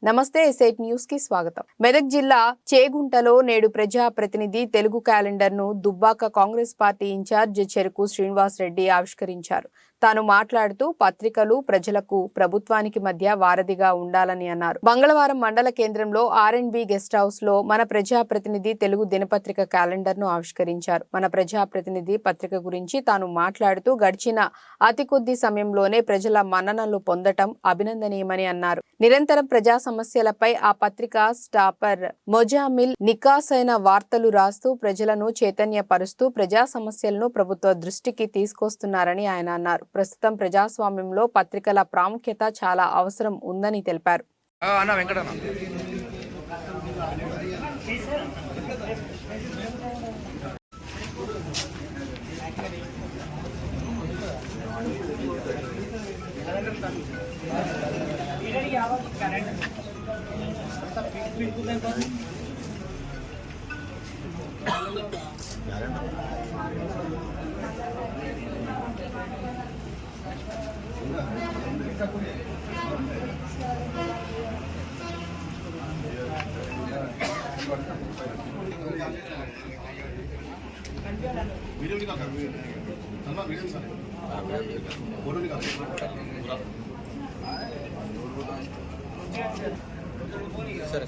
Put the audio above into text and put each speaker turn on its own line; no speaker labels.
నమస్తే ఎస్8 న్యూస్ కి స్వాగతం. మెదక్ జిల్లా చేగుంటలో నేడు ప్రజా ప్రతినిధి తెలుగు క్యాలెండర్ ను దుబ్బాక కాంగ్రెస్ పార్టీ ఇన్ఛార్జ్ చెరుకు శ్రీనివాస్ రెడ్డి ఆవిష్కరించారు. తాను మాట్లాడుతూ పత్రికలు ప్రజలకు ప్రభుత్వానికి మధ్య వారధిగా ఉండాలని అన్నారు. మంగళవారం మండల కేంద్రంలో R&B గెస్ట్ హౌస్ లో మన ప్రజా ప్రతినిధి తెలుగు దినపత్రిక క్యాలెండర్ ను ఆవిష్కరించారు. మన ప్రజా ప్రతినిధి పత్రిక గురించి తాను మాట్లాడుతూ గడిచిన అతి కొద్ది సమయంలోనే ప్రజల మన్ననలు పొందటం అభినందనీయమని అన్నారు. నిరంతరం ప్రజా సమస్యలపై ఆ పత్రిక స్టాపర్ మొజామిల్ నికాసైన వార్తలు రాస్తూ ప్రజలను చైతన్యపరుస్తూ ప్రజా సమస్యలను ప్రభుత్వ దృష్టికి తీసుకొస్తున్నారని ఆయన అన్నారు. ప్రస్తుతం ప్రజాస్వామ్యంలో పత్రికల ప్రాముఖ్యత చాలా అవసరం ఉందని తెలిపారు.
సరే